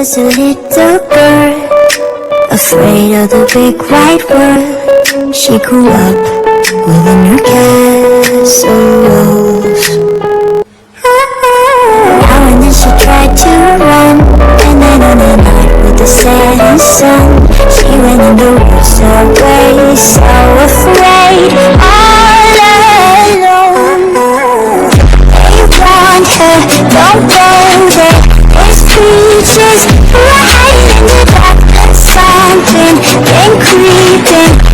was a little girl, afraid of the big wide world. She grew up within her castle walls. Now and then she tried to run, and then on a night with the setting sun, she went in the woods away, so afraid, all alone. They warned her, don't go there, there's creatures who are hiding in the dark. Something been creeping